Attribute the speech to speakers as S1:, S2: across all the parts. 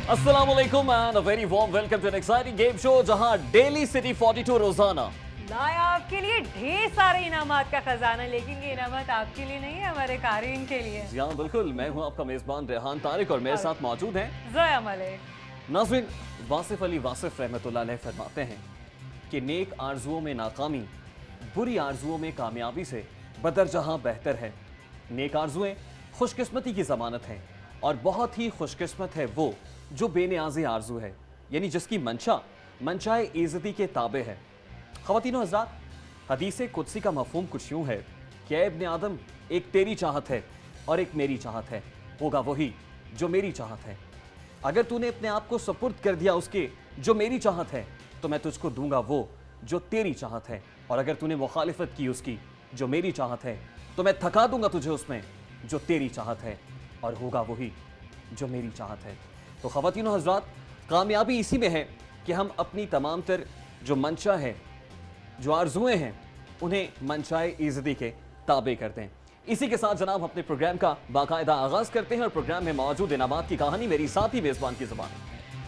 S1: अस्सलाम वालेकुम and a very warm welcome to an exciting game show जहां daily city 42 रोजाना
S2: लाया आपके लिए ढेर सारे इनामात का खजाना, लेकिन ये इनामात आपके लिए नहीं है, हमारे कारीन के लिए।
S1: जी हाँ बिल्कुल, मैं हूं आपका मेजबान रेहान तारिक और मेरे साथ मौजूद हैं
S2: ज़ोया मलिक।
S1: नाज़रीन, वासिफ अली वासिफ रहमतुल्लाह अलैह फरमाते हैं कि नेक आरजुओं में नाकामी बुरी आरजुओं में कामयाबी से बदर जहां बेहतर है। नेक आरजुएं खुशकिस्मती की जमानत हैं और बहुत ही खुशकिस्मत है वो जो बेनियाज़ी आरजू है, यानी जिसकी मंशाए इज़्ज़ती के ताबे है। ख़वातीनो हज़रात, हदीस कुदसी का मफ़हूम कुछ यूँ है कि ऐ इब्ने आदम, एक तेरी चाहत है और एक मेरी चाहत है, होगा वही जो मेरी चाहत है। अगर तूने अपने आप को सपुर्द कर दिया उसके जो मेरी चाहत है तो मैं तुझको दूंगा वो जो तेरी चाहत है, और अगर तूने मुखालिफत की उसकी जो मेरी चाहत है तो मैं थका दूंगा तुझे उसमें जो तेरी चाहत है, और होगा वही जो मेरी चाहत है। तो ख़वातीनो हज़रात, कामयाबी इसी में है कि हम अपनी तमाम तर जो मंशा है, जो आरजुएं हैं, उन्हें मंशाए इज़्ज़ती के ताबे करते हैं। इसी के साथ जनाब अपने प्रोग्राम का बाकायदा आगाज़ करते हैं और प्रोग्राम में मौजूद इनामात की कहानी मेरी साथी मेज़बान की ज़बान।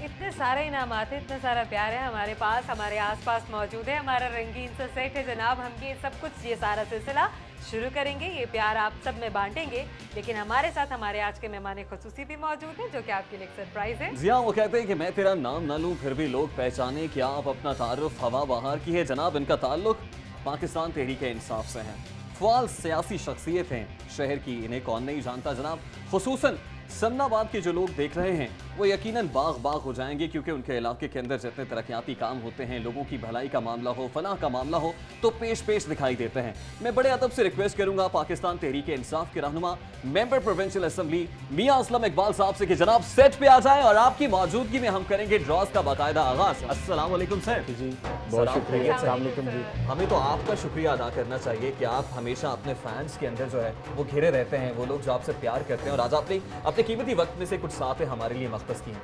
S2: इतने सारे इनामात है, इतना सारा प्यार है हमारे पास, हमारे आसपास मौजूद है, हमारा रंगीन सा सेट है जनाब। हम ये सब कुछ, ये सारा सिलसिला शुरू करेंगे, ये प्यार आप सब में बांटेंगे, लेकिन हमारे साथ हमारे आज के मेहमान खुसूसी भी मौजूद हैं जो कि आपके लिए एक सरप्राइज है।
S1: जी हाँ, वो कहते हैं कि मैं तेरा नाम ना लूं फिर भी लोग पहचाने कि आप अपना तारुफ हवा बहार की है। जनाब, इनका ताल्लुक पाकिस्तान तहरीक इंसाफ से है। फ़आल सियासी शख्सियत हैं शहर की, इन्हें कौन नहीं जानता जनाब। खुसूसन समनाबाद के जो लोग देख रहे हैं वो यकीनन बाग हो जाएंगे, क्योंकि उनके इलाके के अंदर जितने तरक्याती काम होते हैं, लोगों की भलाई का मामला हो, फलाह का मामला हो, तो पेश दिखाई देते हैं। मैं बड़े अदब से रिक्वेस्ट करूंगा पाकिस्तान तहरीक इंसाफ के रहनुमा मेंबर प्रोविंशियल असेंबली मियां असलम इकबाल साहब से कि जनाब सेट पे आ जाएं और आपकी मौजूदगी में हम करेंगे ड्रॉज का बाकायदा आगाज। अस्सलाम वालेकुम सर।
S3: जी बहुत शुक्रिया। अस्सलाम वालेकुम जी।
S1: हमें तो आपका शुक्रिया अदा करना चाहिए कि आप हमेशा अपने फैंस के अंदर जो है वो घिरे रहते हैं, वो लोग जो आपसे प्यार करते हैं, और आज आपने अपने कीमती वक्त में से कुछ साथ हमारे लिए मख्तस की हैं।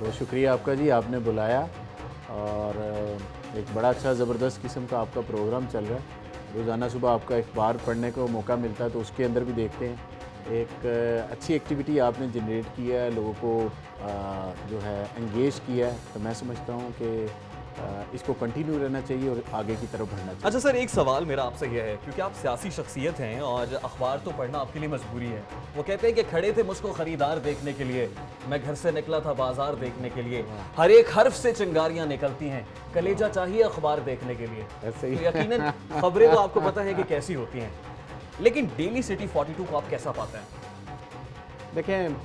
S3: बहुत शुक्रिया आपका जी, आपने बुलाया और एक बड़ा अच्छा ज़बरदस्त किस्म का आपका प्रोग्राम चल रहा है। रोज़ाना सुबह आपका अखबार पढ़ने को मौका मिलता है, तो उसके अंदर भी देखते हैं एक अच्छी एक्टिविटी आपने जनरेट किया है, लोगों को जो है एंगेज किया है। तो मैं समझता हूँ कि इसको कंटिन्यू रहना चाहिए और आगे की तरफ बढ़ना चाहिए।
S1: अच्छा सर, एक सवाल मेरा आपसे यह है, क्योंकि आप सियासी शख्सियत हैं और अखबार तो पढ़ना आपके लिए मजबूरी है। वो कहते हैं कि खड़े थे मुझको खरीदार देखने के लिए, मैं घर से निकला था बाजार देखने के लिए, हर एक हर्फ से चिंगारियां निकलती हैं, कलेजा चाहिए अखबार देखने के लिए।
S3: ऐसे ही
S1: तो यकीनन खबरें तो आपको पता है कि कैसी होती हैं, लेकिन डेली सिटी 42 को आप कैसा पाते हैं?
S3: देखें,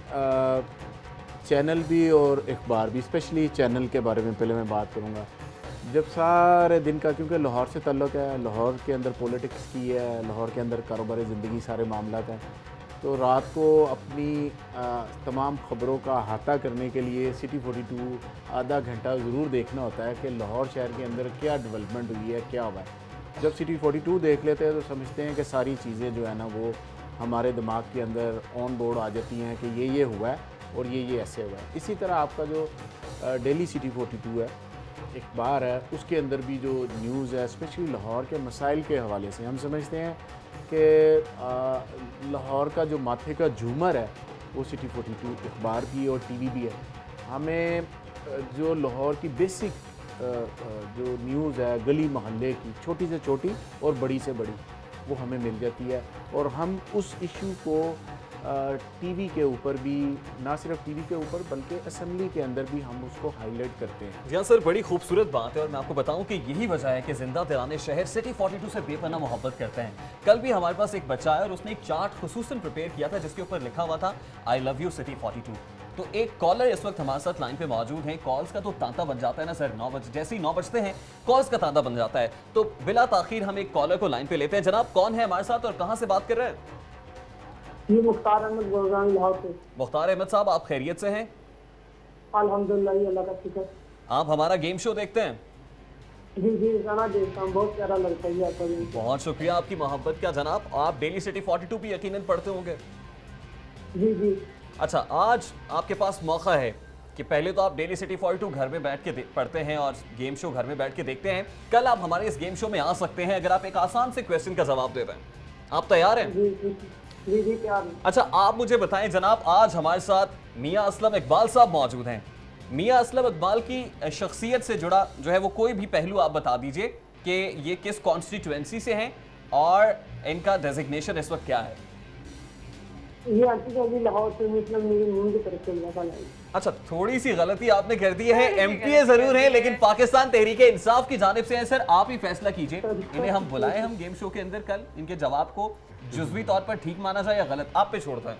S3: चैनल भी और अखबार भी, स्पेशली चैनल के बारे में पहले मैं बात करूँगा। जब सारे दिन का, क्योंकि लाहौर से ताल्लुक़ है, लाहौर के अंदर पॉलिटिक्स की है, लाहौर के अंदर कारोबारी ज़िंदगी सारे मामलात हैं, तो रात को अपनी तमाम ख़बरों का अहाता करने के लिए सिटी 42 आधा घंटा ज़रूर देखना होता है कि लाहौर शहर के अंदर क्या डेवलपमेंट हुई है, क्या हुआ है। जब सिटी 42 देख लेते हैं तो समझते हैं कि सारी चीज़ें जो है ना वो हमारे दिमाग के अंदर ऑन बोर्ड आ जाती हैं कि ये हुआ है और ये ऐसे हुआ है। इसी तरह आपका जो डेली सिटी 42 है, अखबार है, उसके अंदर भी जो न्यूज़ है, स्पेशली लाहौर के मसाइल के हवाले से, हम समझते हैं कि लाहौर का जो माथे का झूमर है वो सिटी 42 अखबार भी और टीवी भी है। हमें जो लाहौर की बेसिक जो न्यूज़ है, गली मोहल्ले की, छोटी से छोटी और बड़ी से बड़ी, वो हमें मिल जाती है, और हम उस इशू को टीवी के ऊपर भी, ना सिर्फ टीवी के ऊपर बल्कि असेंबली के अंदर भी हम उसको हाईलाइट करते हैं।
S1: जी हाँ सर, बड़ी खूबसूरत बात है, और मैं आपको बताऊं कि यही वजह है कि जिंदा तिराने शहर सिटी 42 से बेपनाह मोहब्बत करते हैं। कल भी हमारे पास एक बच्चा है और उसने एक चार्ट खुसूसन प्रिपेयर किया था जिसके ऊपर लिखा हुआ था आई लव यू सिटी 42। तो एक कॉलर इस वक्त हमारे साथ लाइन पे मौजूद हैं। कॉल्स का तो तांता बन जाता है ना सर, 9 बजे जैसे ही 9 बजते हैं कॉल्स का तांता बन जाता है। तो बिला ताखीर हम एक कॉलर को लाइन पे लेते हैं। जनाब, कौन है हमारे साथ और कहाँ से बात कर रहे हैं?
S4: ये मुख्तार अहमद बोल रहा हूँ लाहौर से।
S1: मुख्तार अहमद साहब, आप खैरियत से हैं?
S4: अल्हम्दुलिल्लाह, अल्लाह का शुक्र।
S1: आप हमारा गेम शो देखते हैं?
S4: जी गाना देखता हूँ, बहुत प्यारा लगता है आपका गेम।
S1: बहुत शुक्रिया आपकी मोहब्बत का। जनाब, आप डेली सिटी 42 भी यकीनन पढ़ते होंगे?
S4: जी।
S1: अच्छा, आज आपके पास मौका है कि पहले तो आप डेली सिटी 42 घर में बैठ के पढ़ते हैं और गेम शो घर में बैठ के देखते हैं। कल आप हमारे इस गेम शो में आ सकते हैं अगर आप एक आसान से क्वेश्चन का जवाब दे रहे हैं। आप तैयार हैं?
S4: जी तैयार हूं।
S1: अच्छा, आप मुझे बताएं जनाब, आज हमारे साथ मियां असलम इकबाल साहब मौजूद हैं। मियां असलम इकबाल की शख्सियत से जुड़ा जो है वो कोई भी पहलू आप बता दीजिए कि ये किस कॉन्स्टिट्यूएंसी से हैं और इनका डेजिग्नेशन इस वक्त क्या है।
S4: ये आंटी को अभी लाहौर से मतलब मेरी मुंह की तरफ चल रहा था।
S1: अच्छा, थोड़ी सी गलती आपने कर दी है। एमपीए जरूर है लेकिन पाकिस्तान तहरीक इंसाफ की जानिब से है। सर आप ही फैसला कीजिए, इन्हें हम बुलाएं हम गेम शो के अंदर कल, इनके जवाब को जुज़वी तौर पर ठीक माना जाए या गलत, आप पे छोड़ता है।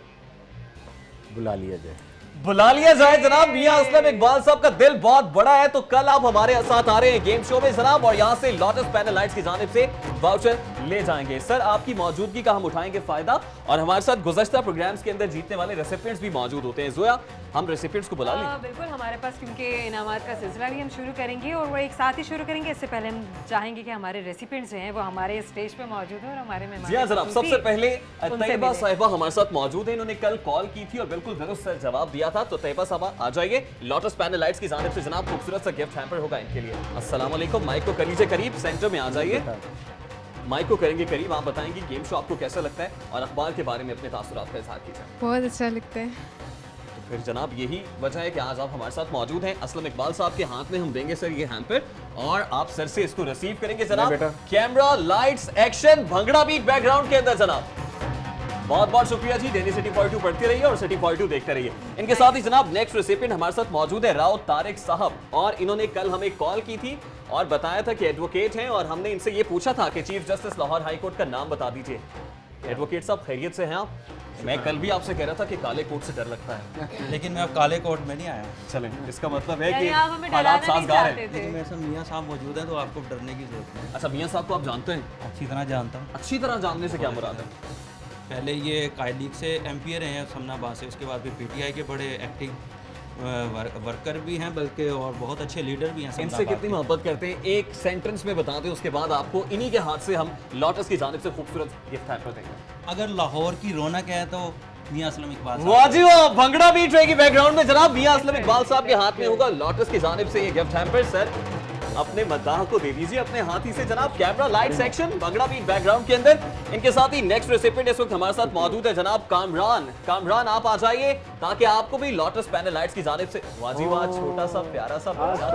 S3: बुला लिया जाए,
S1: बुला लिया जाए जनाब। मियां असलम इकबाल साहब का दिल बहुत बड़ा है, तो कल आप हमारे साथ आ रहे हैं गेम शो में जनाब, और यहाँ से लोटस पैनल लाइट्स की जानिब से वाउचर ले जाएंगे। सर आपकी मौजूदगी का हम उठाएंगे फायदा, और हमारे साथ गुज़श्ता प्रोग्राम्स के अंदर जीतने वाले रेसिपिएंट्स भी मौजूद होते हैं। जोया, हम रेसिपिएंट्स को बुला लें?
S2: बिल्कुल, हमारे पास क्योंकि इनामात का सिलसिला भी हम शुरू करेंगे और वो एक साथ ही शुरू करेंगे। इससे पहले हम चाहेंगे कि हमारे रेसिपिएंट्स हैं वो हमारे स्टेज पे मौजूद हैं और हमारे मेहमान।
S1: जी हाँ जनाब, सबसे पहले तैयबा साहिबा हमारे साथ मौजूद हैं। इन्होंने कल कॉल की थी और बिल्कुल दुरुस्त जवाब दिया था। तो तैयबा साहबा आ जाइए, लोटस पैनल लाइट्स की जानिब से जनाब खूबसूरत सा गिफ्ट हैम्पर होगा इनके लिए। अस्सलाम वालेकुम, माइक को कर लीजिए करीब, सेंटर में आ जाइए, माइक को करेंगे करीब। आप बताएंगे गेम शो आपको कैसा लगता है और अखबार के बारे में अपने तासुरात का इजहार कीजिए।
S5: बहुत अच्छा लगता है।
S1: तो फिर जनाब यही वजह है कि आज आप हमारे साथ मौजूद हैं। असलम इकबाल साहब के हाथ में हम देंगे सर ये हैम्पर, और आप सर से इसको रिसीव करेंगे जनाब। Camera lights action, bhangra beat background के अंदर जनाब। बहुत बहुत शुक्रिया जी। डेली सिटी 42 पढ़ती रहिए और सिटी 42 देखते रहिए। इनके साथ ही जनाब नेक्स्ट रेसिपिएंट हमारे साथ मौजूद है राव तारिक साहब, और इन्होंने कल हमें कॉल की थी और बताया था कि एडवोकेट हैं, और हमने इनसे ये पूछा था कि chief justice Lahore high court का नाम बता दीजिए। एडवोकेट साहब खैरियत से हैं आप? मैं कल भी आपसे कह रहा था कि काले कोट से डर लगता है,
S6: लेकिन मैं अब काले कोट में नहीं आया।
S1: चलें, इसका मतलब है कि
S2: आप हमें
S1: हालात
S2: डराना नहीं
S1: साजगार
S2: चाहते
S1: हैं।
S2: थे।
S6: लेकिन मेरे साथ मियाँ साहब मौजूद हैं तो आपको डरने की जरूरत नहीं।
S1: अच्छा, मियां साहब को आप जानते हैं?
S6: अच्छी तरह जानता हूँ।
S1: अच्छी तरह जानने से क्या मुराद है?
S6: पहले ये कायद लीग से एमपीए रहे हैं समनाबाद से, उसके बाद फिर पीटीआई के बड़े एक्टिव वर्कर भी हैं, बल्कि और बहुत अच्छे लीडर भी हैं।
S1: इनसे कितनी मोहब्बत करते हैं, एक सेंटेंस में बता दें, उसके बाद आपको इन्हीं के हाथ से हम लोटस की जानिब से खूबसूरत गिफ्ट हैम्पर देंगे।
S6: अगर लाहौर की रौनक है तो मियाँ असलम इकबाल साहब।
S1: वाह जी वाह, भंगड़ा बीट रहेगी बैकग्राउंड में जनाब। मियां असलम इकबाल साहब के हाथ में होगा लोटस की जानिब से ये गिफ्ट हैम्पर। सर अपने मद्दाह को दे दीजिए अपने हाथ ही से जनाब। Camera light section, bhangra beat background के अंदर। इनके साथ ही नेक्स्ट रेसिपिएंट इस वक्त हमारे साथ मौजूद है जनाब कामरान। कामरान आप आ जाइए ताकि आपको भी लोटस पैनल लाइट्स की जानिब से वाह जी वाह, छोटा सा प्यारा सा बच्चा।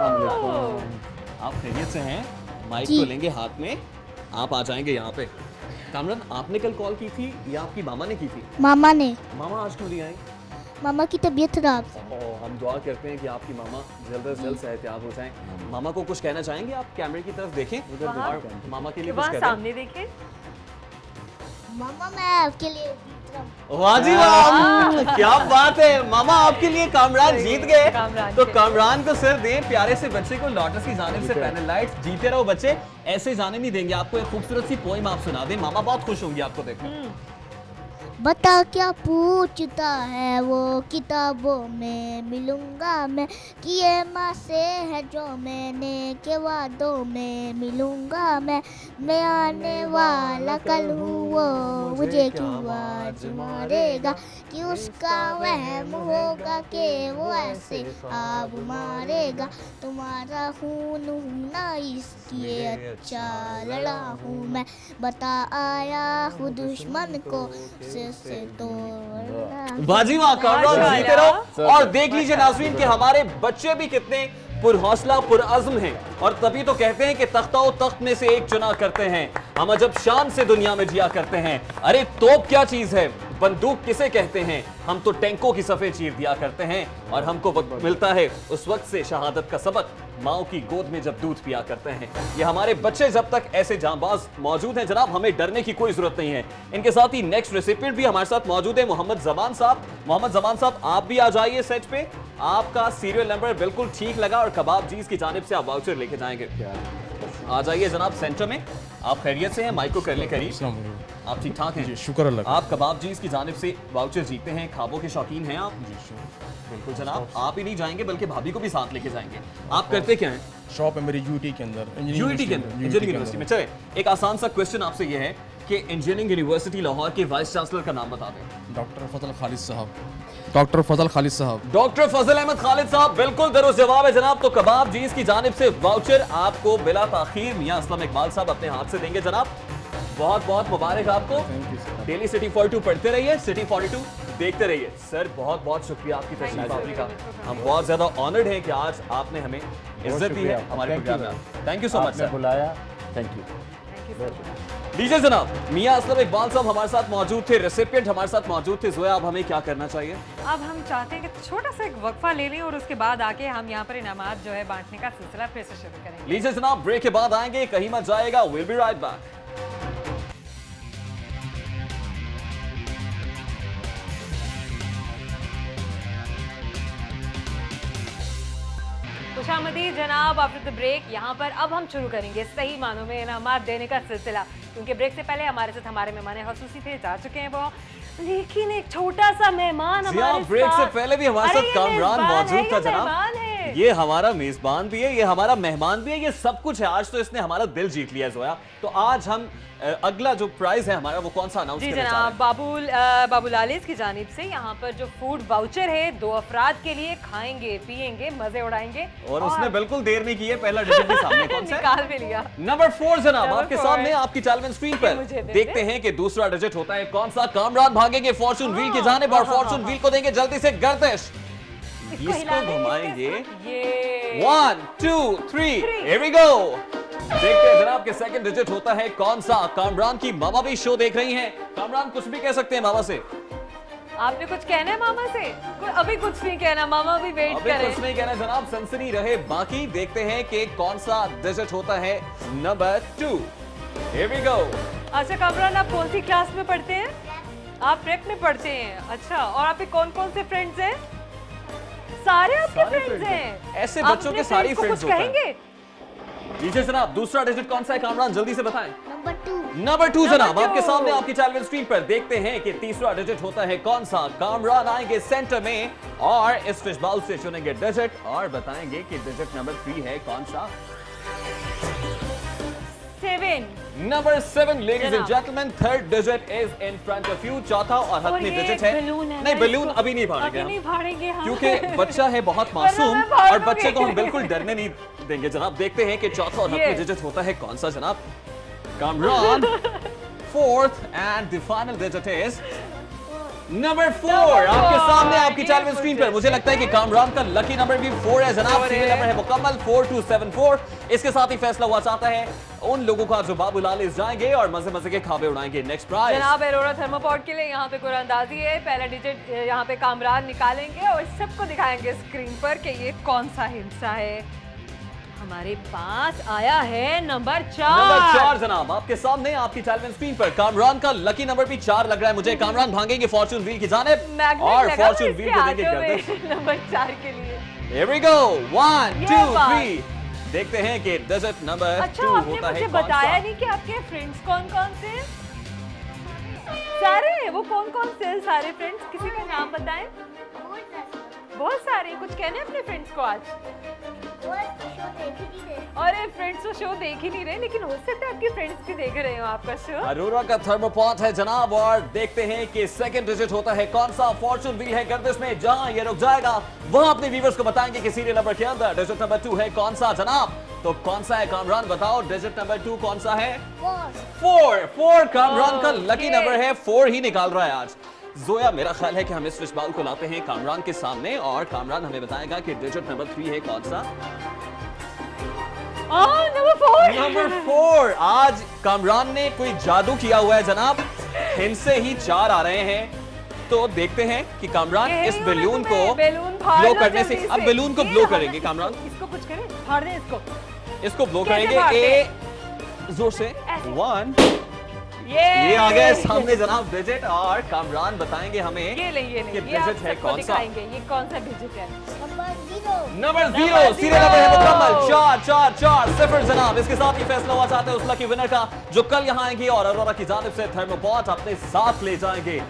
S1: आप खैरियत से हैं? माइक को लेंगे हाथ में, आप आ जाएंगे यहाँ पे। कामरान, आपने कल कॉल की थी या आपकी मामा ने की थी?
S7: मामा ने।
S1: मामा आज क्यों नहीं आई?
S7: मामा की तबीयत खराब है।
S1: हम दुआ करते हैं कि आपकी मामा जल्द से जल्द सेहतयाब हो जाएं। मामा को कुछ कहना चाहेंगे आप? कैमरे की तरफ देखें और मामा के लिए कुछ
S2: वहाँ
S1: कह दें।
S2: सामने देखें।
S7: मामा मैं आपके लिए जीत रहा हूँ।
S1: वाह जी वाह, क्या बात है। मामा आपके लिए कामरान जीत गए।
S2: कामरान
S1: तो
S2: के।
S1: कामरान को सर दें, प्यारे से बच्चे को लोटस की जानिब से पैनल लाइट्स। जीते रहो बच्चे, ऐसे जाने नहीं देंगे आपको। एक खूबसूरत सी पोइम आप सुना दें, मामा बहुत खुश होंगे आपको देखकर।
S7: बता क्या पूछता है वो, किताबों में मिलूंगा मैं, किए माँ से है जो मैंने, के वादों में मिलूंगा मैं आने वाला कल हूँ वो, मुझे क्यों आज मारेगा, कि उसका वहम होगा कि वो ऐसे आप मारेगा, तुम्हारा खून हूँ ना इसलिए अच्छा लड़ा हूँ मैं, बता आया हूँ दुश्मन को से तोड़ना।
S1: बाजी वाह, कामरान जीते रहो। और देख लीजिए नाज़रीन कि हमारे बच्चे भी कितने पुरहौसला पुरअज़्म हैं, और तभी तो कहते हैं कि तख्ता व तख्त में से एक चुना करते हैं, हम अजब शान से दुनिया में जिया करते हैं। अरे तोप क्या चीज है, बंदूक किसे कहते हैं, हम तो टैंकों की सफ़े चीर दिया करते हैं, और हमको वक्त मिलता है उस वक्त से शहादत का सबक, माओ की गोद में जब दूध पिया करते हैं। ये हमारे बच्चे जब तक ऐसे जांबाज मौजूद हैं जनाब, हमें डरने की कोई जरूरत नहीं है। इनके साथ ही नेक्स्ट रेसिपिएंट भी हमारे साथ मौजूद है, मोहम्मद जमान साहब। मोहम्मद जमान साहब आप भी आ जाइए सेट पे। आपका सीरियल नंबर बिल्कुल ठीक लगा और कबाब जीज की जानिब से आप वाउचर लेके जाएंगे। आ जाइए जनाब सेंटर में। आप खैरियत से हैं? माइक को कर ले करीब। आप ठीक ठाक हैं?
S8: शुक्र अल्लाह।
S1: आप कबाब जीज की जानिब से वाउचर जीते हैं, खाबों के शौकीन हैं आप? बिल्कुल जनाब, आप ही नहीं जाएंगे बल्कि भाभी को भी साथ लेके जाएंगे। आप करते क्या हैं?
S8: शॉप है मेरी यूटी के अंदर,
S1: यूनिटी के अंदर, इंजीनियरिंग यूनिवर्सिटी में। चले, एक आसान सा क्वेश्चन आपसे ये है कि इंजीनियरिंग यूनिवर्सिटी लाहौर के वाइस चांसलर का नाम बता दें।
S8: डॉक्टर फजल खालिद साहब। डॉक्टर फजल खालिद साहब।
S1: डॉक्टर फजल अहमद खालिद साहब, बिल्कुल दुरुस्त जवाब है जनाब। तो कबाब जीज की जानिब से वाउचर आपको बिला ताखीर मियां असलम इकबाल साहब अपने हाथ से देंगे जनाब। बहुत बहुत मुबारक आपको। डेली सिटी 42 पढ़ते रहिए, सिटी 42 देखते रहिए। सर बहुत बहुत शुक्रिया आपकी
S2: Thank you,
S1: तशरीफ आवरी का।
S2: sir.
S1: हम बहुत ज्यादा ऑनर्ड हैं कि आज आपने हमें इज्जत दी है हमारे प्रोग्राम में। थैंक यू सो मच
S3: आपने
S1: सर।
S3: बुलाया, thank you.
S2: Thank you so much.
S1: लीजिए जनाब, मियां असलम इकबाल साहब हमारे साथ मौजूद थे, रेसिपिएंट हमारे साथ मौजूद थे। जोया, अब हमें क्या करना चाहिए?
S2: अब हम चाहते हैं कि छोटा सा एक वक्फा ले लें और उसके बाद आके हम यहाँ पर इनामात जो है बांटने का सिलसिला फिर से शुरू करेंगे।
S1: लीजिए जनाब, ब्रेक के बाद आएंगे, कहीं मत जाएगा। Will be right back.
S2: खुशामदीद जनाब, आफ्टर द ब्रेक। यहाँ पर अब हम शुरू करेंगे सही मानों में इनामात देने का सिलसिला, क्योंकि ब्रेक से पहले हमारे साथ हमारे मेहमान खसूसी थे, जा चुके हैं वो, लेकिन एक छोटा सा मेहमान हमारे
S1: ब्रेक से
S2: साथ।
S1: पहले भी हमारे
S2: अरे
S1: साथ
S2: ये
S1: कामरान
S2: मेजबान है,
S1: मौजूद था
S2: ये
S1: जनाब।
S2: मेहमान है।
S1: ये हमारा मेजबान भी है, ये हमारा मेहमान भी है, ये सब कुछ है। आज तो इसने हमारा दिल जीत लिया जोया। तो आज हम अगला जो प्राइज है हमारा वो कौन सा अनाउंस
S2: जी
S1: करना चाह रहे
S2: जनाब, बाबुल आलिस की जानिब से यहाँ पर जो फूड वाउचर है 2 अफराद के लिए, खाएंगे पिएंगे मजे उड़ाएंगे।
S1: हैं? और उसने बिल्कुल देर नहीं की है, पहला डिजिट भी सामने कौन सा है?
S2: निकाल भी लिया।
S1: नंबर 4 जनाब
S2: Number
S1: आपके
S2: 4
S1: सामने, आपकी टेलीविजन स्क्रीन पर।
S2: मुझे दे
S1: देखते हैं कि दूसरा डिजिट होता है कौन सा। कामरान भागेंगे फॉर्चून व्हील की जानिब और फॉर्चून व्हील को देंगे जल्दी से गर्दिश। इसको घुमाएंगे।
S2: ये
S1: 1 2 3 here we go। देखते हैं जनाब के सेकंड डिजिट होता है कौन सा। कामरान की मामा भी शो देख रही हैं। कामरान कुछ भी कह सकते हैं मामा से।
S2: आपने कुछ कहना है मामा से? अभी कुछ नहीं कहना, मामा भी वेट
S1: अभी
S2: करें।
S1: कुछ नहीं कहना जनाब, सनसनी रहे बाकी। देखते हैं कि कौन सा डिजिट होता है नंबर 2। here we go।
S2: अच्छा कामरान, आप कौन सी क्लास में पढ़ते हैं? आप प्रेप में पढ़ते हैं। अच्छा, और आपके कौन कौन से फ्रेंड्स हैं? सारे आपके
S1: सारे
S2: फ्रेंड्स
S1: friends
S2: हैं।
S1: हैं। ऐसे
S2: आप
S1: बच्चों
S2: अपने
S1: के सारी
S2: friends को
S1: friends
S2: कुछ
S1: होते हैं।
S2: कहेंगे?
S1: लीजिए जनाब, दूसरा डिजिट कौन सा है कामरान, जल्दी से बताएं।
S7: नंबर 2।
S1: नंबर 2 जनाब
S2: Number
S1: आपके
S2: 2।
S1: सामने, आपकी टेलीविजन स्क्रीन पर। देखते हैं कि तीसरा डिजिट होता है कौन सा। कामरान आएंगे सेंटर में और इस फिश बाउल से चुनेंगे डिजिट और बताएंगे कि डिजिट नंबर 3 है कौन सा।
S2: 7।
S1: नंबर 7 लेडीज एंड
S2: जनाब।
S1: Gentleman, third digit is in front of you. चौथा और
S2: और
S1: हतमी
S2: ये
S1: डिजिट है।
S2: बलून है
S1: नहीं,
S2: ना,
S1: बलून
S2: इसको
S1: अभी नहीं
S2: अभी
S1: फाड़ेंगे
S2: नहीं
S1: हम,
S2: फाड़ेंगे हम।
S1: क्योंकि बच्चा है बहुत
S2: वरना
S1: मासूम
S2: मैं फाड़
S1: और बच्चे को हम
S2: दूंगी।
S1: बिल्कुल डरने नहीं देंगे जनाब। देखते हैं कि चौथा और
S2: ये।
S1: हतमी डिजिट होता है कौन सा जनाब। Kamran fourth and the final digit is number 4 आपके सामने, आपकी
S2: ये
S1: टेलीविजन स्क्रीन पर। मुझे लगता है कि कामरान का लकी नंबर भी 4 है जनाब।
S2: और
S1: सीरियल
S2: है।
S1: नंबर है मुकम्मल 4274। इसके साथ ही फैसला हुआ चाहता है उन लोगों का जो बाबुल आलिस जाएंगे और मजे मजे के खाबे उड़ाएंगे। नेक्स्ट प्राइज
S2: जनाब एरोरा थर्मोपॉड के लिए यहाँ पे कुरानंदाजी है। पहला डिजिट यहाँ पे कामरान निकालेंगे और सबको दिखाएंगे स्क्रीन पर कि ये कौन सा हिस्सा है। हमारे पास आया है नंबर 4।
S1: नंबर 4 जनाब आपके सामने, आपकी टेलीविजन स्क्रीन पर। कामरान का लकी नंबर भी 4 लग रहा है मुझे। कामरान भागेंगे फॉर्चून व्हील की जानिब
S2: मैग्नेट
S1: और
S2: लगा
S1: फॉर्चून
S2: इसके
S1: व्हील को देंगे
S2: हाथों में
S1: गर्दिश।
S2: नंबर 4 के लिए।
S1: Here we go 1
S2: ये
S1: 2
S2: बात।
S1: 3। देखते हैं कि डिजिट नंबर 2
S2: अच्छा, आपने
S1: होता है
S2: मुझे
S1: कौन
S2: बताया
S1: सा।
S2: नहीं कि आपके फ्रेंड्स कौन कौन से हैं? सारे? वो कौन कौन से हैं सारे फ्रेंड्स? किसी का नाम बताएं। बहुत सारे। कुछ कहने अपने फ्रेंड्स को आज? अरे फ्रेंड्स तो शो देख ही नहीं रहे, लेकिन हो सकता है आपके फ्रेंड्स भी देख रहे हो आपका शो।
S1: अरोरा का थर्मोपॉट है जनाब और देखते हैं कि सेकंड डिजिट होता है कौन सा। फॉर्चून व्हील है गर्दिश में, जहां ये रुक जाएगा वहां अपने व्यूअर्स को बताएंगे कि सीरियल नंबर के अंदर डिजिट नंबर 2 है कौन सा जनाब। तो कौन सा है कामरान, बताओ डिजिट नंबर 2 कौन सा है। 4 कामरान का लकी
S2: Okay.
S1: नंबर है। 4 ही निकाल रहा है आज जोया। मेरा ख्याल है कि हम इस फिश बाउल को लाते हैं कामरान के सामने और कामरान हमें बताएगा कि डिजिट नंबर 3 है कौन सा।
S2: नंबर 4।
S1: नंबर 4 आज कामरान ने कोई जादू किया हुआ है जनाब, इनसे ही 4 आ रहे हैं। तो देखते हैं कि कामरान इस बैलून को ब्लो करने से, अब बैलून को ब्लो करेंगे कामरान।
S2: इसको कुछ करें, फाड़ दें इसको।
S1: इसको ब्लो
S2: कैसे
S1: करेंगे
S2: फाड़ते
S1: जोर से।
S2: ऐसे।
S1: 1 ये आ गए
S2: ये
S1: सामने जनाब डिजिट और कामरान बताएंगे हमें
S2: ये ले ये ले,
S1: कि
S2: ये आप
S1: डिजिट है
S2: सबको
S1: कौन सा।
S2: दिखाएंगे ये कौन सा डिजिट है।
S1: नंबर 0 सीरियल नंबर है मुकम्मल 4 0 जनाब। इसके साथ ही फैसला हुआ चाहते हैं उस लकी विनर का जो कल यहाँ आएंगे और अरोरा की जानिब से थर्मोपॉट अपने साथ ले जाएंगे।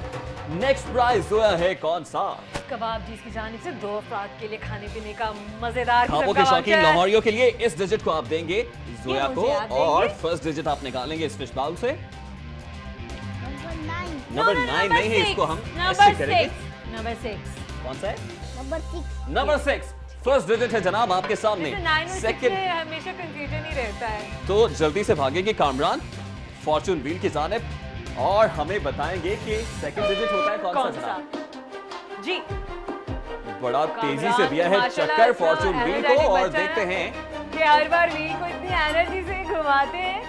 S1: नेक्स्ट प्राइज जो है कौन सा।
S2: कबाब जी की जानिब से 2 अफराद के लिए खाने पीने का मजेदार
S1: खाबों
S2: किस्म
S1: के
S2: का
S1: शौकीन
S2: वाक़या है।
S1: लाहौरियों के लिए इस डिजिट को आप देंगे जोया को
S2: मुझे आप देंगे।
S1: और फर्स्ट डिजिट आप निकालेंगे इस फिश बाउल से। नंबर 9 नहीं है, इसको हम ऐसे करेंगे।
S2: नंबर 6
S1: कौन सा है।
S7: नंबर 6।
S1: नंबर 6 फर्स्ट डिजिट है जनाब आपके सामने।
S2: 9 और 6
S1: सेकंड
S2: में हमेशा कंफ्यूजन ही रहता है।
S1: तो जल्दी से भागेंगे कामरान फॉर्चून व्हील की जानिब और हमें बताएंगे कि सेकंड डिजिट होता है कौन सा
S2: कौन सा?
S1: जनाब।
S2: जी
S1: बड़ा तेजी से दिया है
S2: माशाल्लाह
S1: चक्कर
S2: इतना
S1: फॉर्चून व्हील को
S2: energetic
S1: और
S2: बच्चा है
S1: देखते हैं
S2: कि हर बार व्हील को इतनी एनर्जी से घुमाते हैं।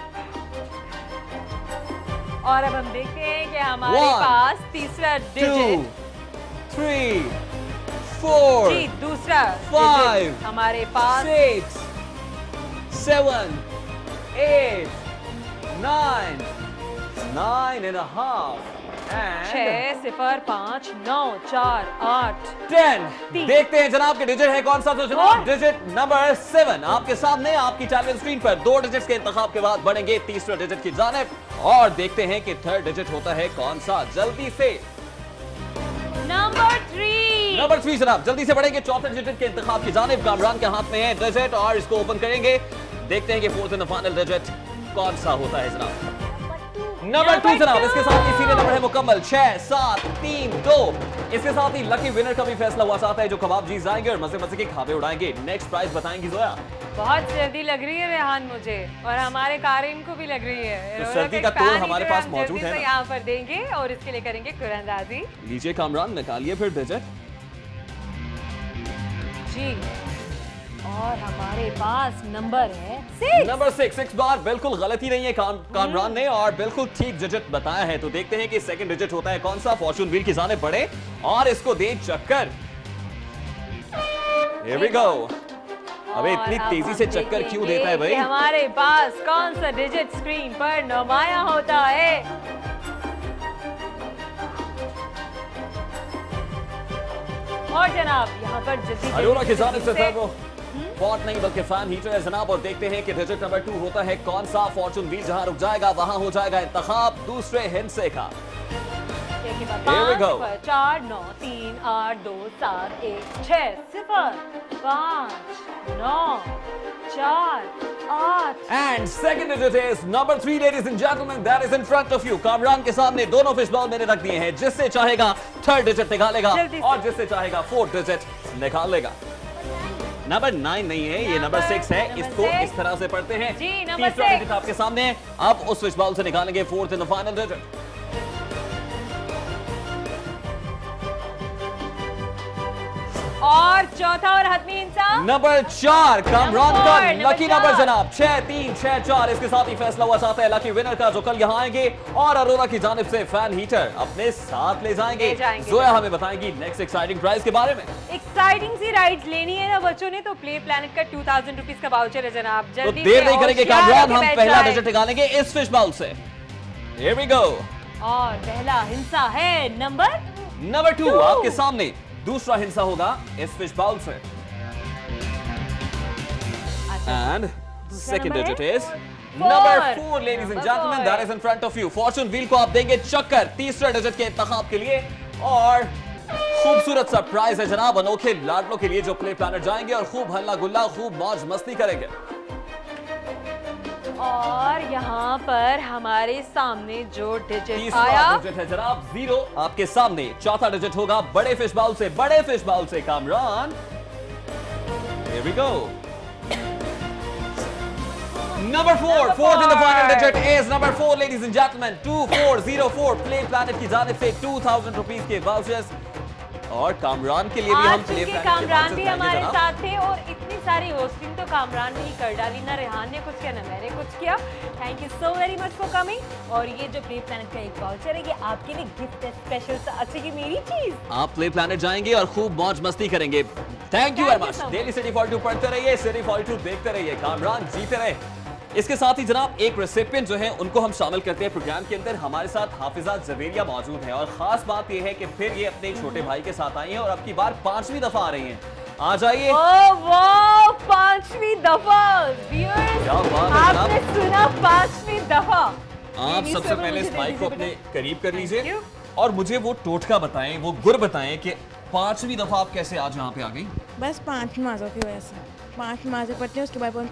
S2: और अब हम देखते हैं कि हमारे
S1: One,
S2: पास तीसरा
S1: 2
S2: डिजिट
S1: 3 4
S2: जी दूसरा
S1: 5
S2: digit हमारे पास
S1: 6 7 8 9 9.5 and
S2: 6 0 5 9 4 8
S1: 10।
S2: तीन।
S1: देखते हैं जनाब के डिजिट है कौन सा। तो जनाब
S2: और?
S1: डिजिट नंबर 7 आपके सामने आपकी टेलीविजन स्क्रीन पर। 2 डिजिट्स के इंतखाब के बाद बढ़ेंगे तीसरे डिजिट की जानिब और देखते हैं कि थर्ड डिजिट होता है कौन सा। जल्दी से
S2: नंबर 3
S1: नंबर 3 जनाब जल्दी से बढ़ेंगे चौथे डिजिट के इंतखाब की जानिब। कामरान के हाथ में है डिजिट और इसको ओपन करेंगे। देखते हैं कि फोर्थ एंड फाइनल डिजिट कौन सा होता है जनाब। नंबर 2 जनाब इसके साथ ही सीरियल नंबर है मुकम्मल 6 7 3 2। इसके साथ ही लकी विनर का भी फैसला हुआ साथ है जो कबाब जीत जाएंगे और मजे मजे के खाबे उड़ाएंगे। नेक्स्ट प्राइस बताएंगी जोया।
S2: बहुत सर्दी लग रही है रेहान मुझे और हमारे कारिन को भी लग रही है।
S1: तो सर्दी का तोड़ हमारे पास मौजूद है ना।
S2: यहाँ पर देंगे और इसके लिए करेंगे कुरअंदाजी।
S1: लीजिए कामरान निकालिए फिर डिजिट
S2: जी और हमारे पास नंबर है 6।
S1: नंबर 6 इस बार बिल्कुल गलती नहीं है कामरान ने और बिल्कुल ठीक डिजिट बताया है। तो देखते हैं कि सेकंड डिजिट होता है कौन सा। फॉर्चून व्हील की जानिब बढ़े और इसको दें चक्कर। Here we go। अबे
S2: और
S1: इतनी
S2: अब
S1: तेजी
S2: हम
S1: से चक्कर क्यों
S2: देखेंगे
S1: देता है भाई।
S2: कि हमारे पास कौन सा डिजिट स्क्रीन पर नुमाया होता है। और जनाब यहाँ पर जल्दी
S1: अरोरा की जानिब से
S2: से
S1: था वो पॉट नहीं बल्कि फैन हीटर है जनाब। और देखते हैं कि डिजिट नंबर 2 होता है कौन सा। फॉर्चून व्हील जहां रुक जाएगा वहां हो जाएगा इंतखाब दूसरे हिस्से का।
S2: देखिए बात,
S1: Here we
S2: 5
S1: go।
S2: 0 4 9 3 8 2 7 1 6 0 5 9 4 8।
S1: And second digit is number 3 ladies and gentlemen that is in front of you। Kamran के सामने दोनों फिश बॉल मैंने रख दिए हैं। जिससे चाहेगा थर्ड डिजिट निकालेगा
S2: जल्दी से।
S1: और जिससे चाहेगा फोर्थ डिजिट निकाल लेगा। नंबर 9 नहीं है ये नंबर 6 है।
S2: नंबर
S1: इसको
S2: 6
S1: इस तरह से पढ़ते हैं।
S2: जी, नंबर
S1: तीसरा
S2: 6
S1: डिजिट आपके सामने है। अब उस फिश बॉल से निकालेंगे फोर्थ एंड फाइनल डिजिट।
S2: और चौथा और हतमी इंसान
S1: नंबर 4 कामरान का
S2: Number four,
S1: lucky
S2: number
S1: number
S2: 4।
S1: जनाब 6 3 6 4। इसके साथ ही फैसला हुआ साथ है लकी विनर का जो कल यहाँ आएंगे और अरोरा की जानिब से फैन हीटर अपने साथ ले जाएंगे। जोया हमें बताएंगी नेक्स्ट एक्साइटिंग प्राइस के बारे में।
S2: एक्साइटिंग सी राइड्स लेनी है ना बच्चों ने तो प्ले प्लैनेट का 2000 रुपीज का वाउचर है जनाब।
S1: तो
S2: जल्दी
S1: देर
S2: से
S1: नहीं करेंगे
S2: होशियार
S1: कामरान
S2: होके
S1: हम
S2: बैठ
S1: पहला
S2: जाएं।
S1: डिजिट निकालेंगे इस फिश बाउल से। Here we go।
S2: और पहला हिस्सा है नंबर
S1: 2 आपके सामने। दूसरा हिस्सा होगा इस फिश बाउल से। And second
S2: नंबर
S1: digit
S2: है?
S1: is number 4 ladies and
S2: Number
S1: gentlemen
S2: 4
S1: that is in front of you। Fortune wheel को आप देंगे चक्कर तीसरे डिजिट के इंतखाब के लिए और खूबसूरत सरप्राइज है जनाब अनोखे लाडलों के लिए जो प्ले प्लैनेट जाएंगे और खूब हल्ला गुल्ला खूब मौज मस्ती करेंगे।
S2: और यहाँ पर हमारे सामने जो डिजिट
S1: तीसरा
S2: आया
S1: डिजिट है जनाब 0 आपके सामने। चौथा डिजिट होगा बड़े फिश बाउल से। बड़े फिश बाउल से Kamran. Here we go। Number 4 fourth and the final digit is number 4 ladies and gentlemen 2404 play planet की जानिब से 2000 रुपीस के वाउचर्स और कामरान के लिए भी हम
S2: आज
S1: प्ले
S2: चूंकि
S1: प्लैनेट के
S2: कामरान
S1: वाउचर्स
S2: भी
S1: देंगे
S2: हमारे
S1: जनाब।
S2: साथ थे और इतनी सारी होस्टिंग तो कामरान ने ही कर डाली। ना रेहान ने कुछ किया ना मैंने कुछ किया। Thank you so very much for coming. और ये जो प्ले प्लैनेट का एक वाउचर है ये आपके लिए गिफ्ट है स्पेशल सा। अच्छा ये मेरी चीज।
S1: आप प्ले प्लैनेट जाएंगे और खूब मौज मस्ती करेंगे। Thank you very much. Daily city 42 पढ़ते रहिए सिटी 42 देखते रहिए कामरान जीते रहे। इसके साथ ही जनाब एक रेसिपिएंट जो है उनको हम शामिल करते हैं प्रोग्राम के अंदर। हमारे साथ हाफिजा जवेरिया मौजूद है और खास बात यह है कि फिर ये अपने छोटे भाई के साथ आई हैं और अब की बार 5वीं दफा आ रही हैं। आ जाइए।
S2: ओह वाह 5वीं दफा। व्यूअर्स
S1: क्या बात है जनाब।
S2: आपने सुना 5वीं दफा।
S1: आप
S2: ये
S1: सबसे
S2: सब
S1: पहले
S2: मुझे
S1: इस माइक को
S2: दीजिए
S1: अपने
S2: बेटा।
S1: करीब कर
S2: Thank
S1: लीजिए
S2: you।
S1: और मुझे वो टोटका बताएं वो गुर बताएं कि 5वीं दफा आप कैसे आज यहाँ पे आ गई।
S5: बस 5 नमाज़ों की वजह से 5 नमाज़ें पढ़ती हैं उसके बाद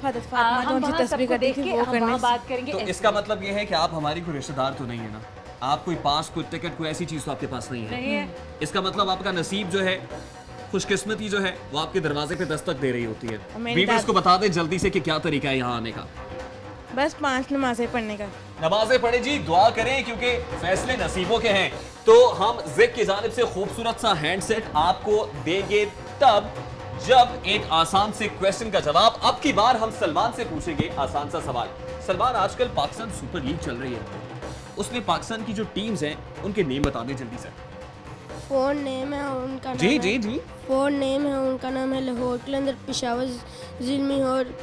S5: फातिमा
S2: हम
S5: जो
S2: वहाँ
S5: तस्बीह
S2: सबको
S5: करती
S2: देख
S5: थी
S2: के
S5: वो
S2: हम
S5: करने
S2: वहाँ
S5: से
S2: बात करेंगे
S1: तो
S2: ऐसे।
S1: इसका मतलब ये है कि आप हमारी कोई रिश्तेदार तो नहीं है ना। आप कोई पास कोई टिकट कोई ऐसी चीज तो आपके पास नहीं है।
S2: नहीं है।
S1: इसका मतलब आपका नसीब जो है खुशकिस्मती जो है वो आपके दरवाजे पे दस्तक दे रही होती है।
S5: मेरी
S1: व्यूअर्स
S5: दादी-
S1: को बता दें जल्दी से कि क्या तरीका है यहाँ आने का।
S5: बस 5 नमाज़ें पढ़ने का।
S1: नमाजें पढ़े जी, दुआ करें क्योंकि फैसले नसीबों के हैं। तो हम ज़िक की जानिब से खूबसूरत सा हैंडसेट आपको देंगे तब जब एक आसान से क्वेश्चन का जवाब अब की बार हम सलमान से पूछेंगे। आसान सा सवाल। सलमान, आजकल पाकिस्तान सुपर लीग चल रही है, उसमें पाकिस्तान की जो टीम्स हैं उनके नेम बता दें जल्दी से।
S9: 4 नेम है उनका नाम
S1: जी
S9: है,
S1: जी जी
S9: 4 नेम है उनका नाम है लाहौर कलंदर, पेशावर ज़िल्मी और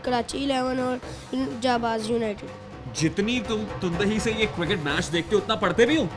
S9: कराची 11 और जाबाज यूनाइटेड।
S1: जितनी तुम तुंदही से ये क्रिकेट मैच देखते हो उतना पढ़ते भी हो।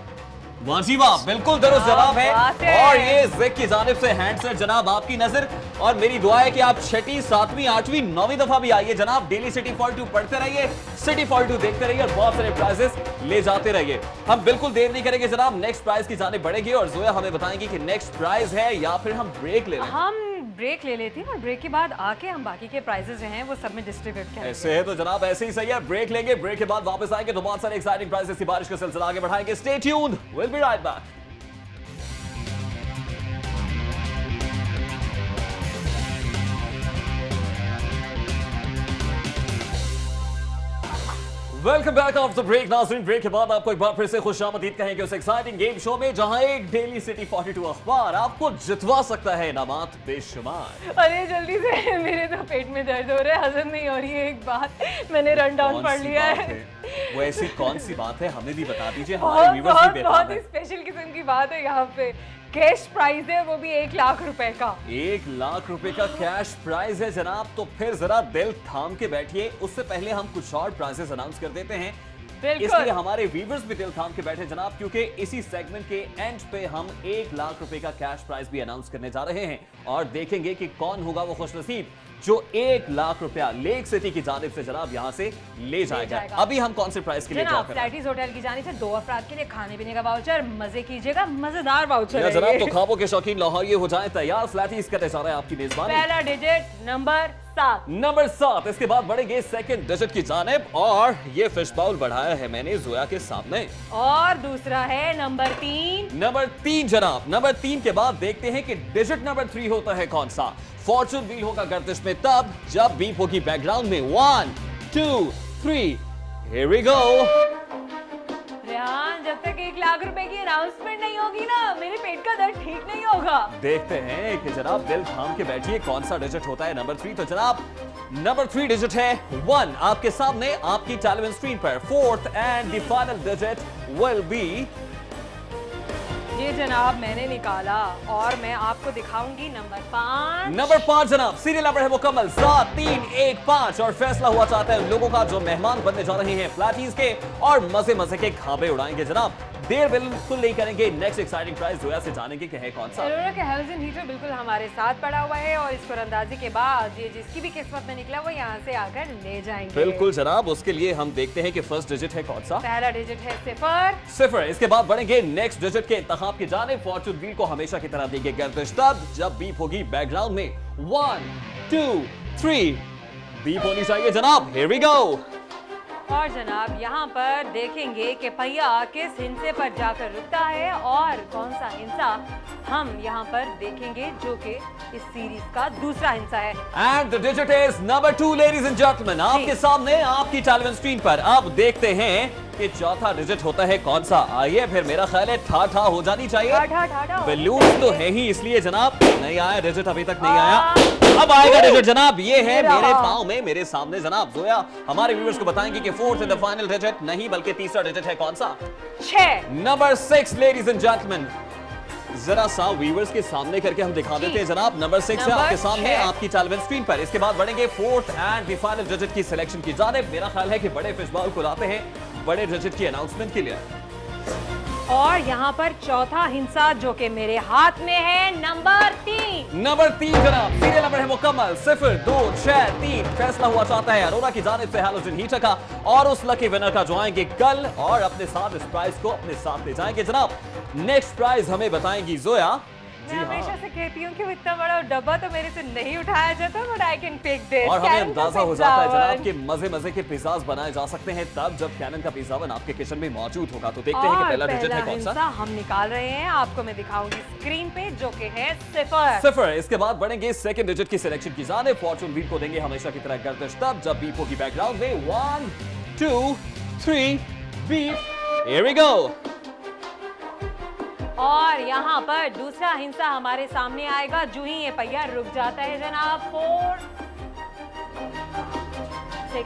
S1: वाह जी वाह, बिल्कुल दुरुस्त जवाब है। और ये ज़िक की जानिब से हैंडसेट जनाब आपकी नजर, और मेरी दुआ है कि आप 6वीं 7वीं 8वीं 9वीं दफा भी आइए जनाब। डेली सिटी 42 पढ़ते रहिए, सिटी 42 देखते रहिए और बहुत सारे प्राइजेस ले जाते रहिए। हम बिल्कुल देर नहीं करेंगे जनाब, नेक्स्ट प्राइज की जानिब बढ़ेंगे और जोया हमें बताएंगी कि नेक्स्ट प्राइज है या फिर हम ब्रेक ले लें।
S2: हम ब्रेक ले लेते हैं और ब्रेक के बाद आके हम बाकी के प्राइजेस जो हैं वो सब में डिस्ट्रीब्यूट करेंगे।
S1: ऐसे है तो जनाब ऐसे ही सही है, ब्रेक लेंगे, ब्रेक के बाद वापस आएंगे तो बहुत सारे एक्साइटिंग प्राइजेस की बारिश का सिलसिला आगे बढ़ाएंगे। Stay tuned, will be right back. Welcome back after break. नाज़रीन, ब्रेक के बाद आपको एक बार फिर से खुशामदीद कहेंगे उस एक्साइटिंग गेम शो में जहां एक डेली सिटी 42 अखबार आपको जितवा सकता है इनामात बेशुमार।
S2: अरे जल्दी से, मेरे तो पेट में दर्द हो रहा है, हजम नहीं हो रही है एक बात, मैंने रन डाउन पढ़ लिया है।
S1: वो ऐसी कौन सी बात है, हमें भी बता दीजिए, हमारे व्यूअर्स भी बेताब
S2: बहुत
S1: हैं।
S2: ही स्पेशल किस्म की बात है यहाँ पे। कैश प्राइज है, वो भी 1 लाख रुपए का।
S1: 1 लाख रुपए का कैश प्राइज है जनाब। तो फिर जरा दिल थाम के बैठिए, उससे पहले हम कुछ और प्राइजेस अनाउंस कर देते हैं। इसलिए हमारे व्यूअर्स भी दिल थाम के बैठे जनाब, क्योंकि इसी सेगमेंट के एंड पे हम 1 लाख रुपए का कैश प्राइज भी अनाउंस करने जा रहे हैं और देखेंगे कि कौन होगा वो खुशनसीब जो 1 लाख रुपया लेक सिटी की जानिब से जनाब यहाँ से ले जाएगा। अभी हम कौन से प्राइस के लिए
S2: जनाब फ्लैटीज होटल की जानिब से 2 अफराद के लिए खाने पीने का वाउचर, मजे कीजिएगा, मजेदार वाउचर है
S1: जनाब। तो खाबों के शौकीन लाहौरिये हो जाएं तैयार, फ्लैटीज का इशारा है आपकी मेजबानी।
S2: पहला डिजिट नंबर 7।
S1: नंबर 7, इसके बाद बढ़ेंगे सेकंड डिजिट की जानिब और ये फिश बाउल बढ़ाया है मैंने जोया के सामने।
S2: और दूसरा है नंबर 3।
S1: नंबर 3 जनाब। नंबर 3 के बाद देखते हैं कि डिजिट नंबर 3 होता है कौन सा। फॉर्चून व्हील होगा गर्दिश में तब जब बीप होगी बैकग्राउंड में 1 2 3 हियर वी गो।
S2: रेहान, जब तक 1 लाख रुपए की अनाउंसमेंट नहीं होगी ना, मेरे पेट का दर्द ठीक नहीं होगा।
S1: देखते हैं कि जनाब दिल थाम के बैठिए कौन सा डिजिट होता है नंबर 3। तो जनाब नंबर 3 डिजिट है 1 आपके सामने आपकी टेलीविजन स्क्रीन पर। 4th and the final digit will be,
S2: ये जनाब मैंने निकाला और मैं आपको दिखाऊंगी नंबर 5।
S1: नंबर 5 जनाब। सीरियल नंबर है मुकम्मल 7 3 1 5 और फैसला हुआ चाहता है उन लोगों का जो मेहमान बनने जा रहे हैं फ्लैटीज के और मजे मजे के खाबे उड़ाएंगे जनाब। देर बिल्कुल नहीं करेंगे, नेक्स्ट एक्साइटिंग प्राइज जोया से जानेंगे कि है कौन सा।
S2: एरोरा के हाउसिंग हीटर बिल्कुल हमारे साथ पड़ा हुआ है और इसको अंदाजी के बाद ये जिसकी भी किस्मत में निकला वो यहाँ से आकर ले जाएंगे।
S1: बिल्कुल जनाब, उसके लिए हम देखते हैं कि फर्स्ट डिजिट है कौन सा।
S2: पहला डिजिट है 0।
S1: 0। इसके बाद बढ़ेंगे नेक्स्ट डिजिट के इंतखाब की जानिब। फॉर्चून व्हील को हमेशा की तरह देंगे गर्दिश तब जब बीप होगी बैकग्राउंड में 1 2 3 बीप होनी चाहिए जनाब। Here we go.
S2: और जनाब यहाँ पर देखेंगे कि पहिया किस हिंसे पर जाकर रुकता है और कौन सा हिंसा हम यहाँ पर देखेंगे जो कि इस सीरीज का दूसरा हिस्सा है।
S1: And the digit is number 2 ladies and gentleman, आपके सामने आपकी टेलीविजन स्क्रीन पर। अब देखते हैं कि चौथा डिजिट होता है कौन सा। आइए फिर, मेरा ख्याल है ठा ठा हो जानी चाहिए। बलून तो है ही इसलिए जनाब नहीं आया डिजिट, अभी तक नहीं आया। अब आएगा डिजिट जनाब, ये है मेरे पाँव में मेरे सामने जनाब। जोया हमारे व्यूअर्स को बताएंगे कि 4th and the final digit नहीं बल्कि तीसरा डिजिट है कौन सा।
S2: 6।
S1: नंबर 6 लेडीज एंड जेंटलमैन, जरा सा व्यूअर्स के सामने करके हम दिखा देते हैं जनाब। नंबर 6 है आपके सामने आपकी टेलीविजन स्क्रीन पर। इसके बाद बढ़ेंगे 4th and the final digit की सिलेक्शन की जानिब। मेरा ख्याल है कि बड़े फिशबॉल को लाते हैं बड़े डिजिट की अनाउंसमेंट के लिए।
S2: और यहाँ पर चौथा हिंसा जो कि मेरे हाथ में है नंबर 3।
S1: नंबर 3 जनाब। सीरियल नंबर है मुकम्मल 0 2 6 3। फैसला हुआ चाहता है अरोरा की जानिब से हैलोजन हीटर का और उस लकी विनर का जो आएंगे कल और अपने साथ इस प्राइज को अपने साथ ले जाएंगे जनाब। नेक्स्ट प्राइज हमें बताएंगी जोया।
S2: मैं हमेशा से कहती हूँ कि वो इतना बड़ा डब्बा तो मेरे से नहीं उठाया जाता, but I can pick this.
S1: और हमें अंदाजा हो जाता है जनाब कि मजे मजे के पिज़्ज़ाज़ बनाए जा सकते हैं तब जब कैनन का पिज़्ज़ा ओवन आपके किचन में मौजूद होगा। तो देखते हैं कि पहला डिजिट है कौन सा।
S2: हम निकाल रहे हैं, आपको मैं दिखाऊंगी स्क्रीन पे, जो कि है 0।
S1: 0। इसके बाद बढ़ेंगे सेकंड डिजिट की सिलेक्शन की जानिब। फॉर्चून व्हील को देंगे हमेशा की तरह गर्दिश तब जब बीप होगी बैकग्राउंड में। 1 2 3 बीप। Here we go।
S2: और यहाँ पर दूसरा हिंसा हमारे सामने आएगा जो ही ये पहिया रुक जाता है जनाब। 4 6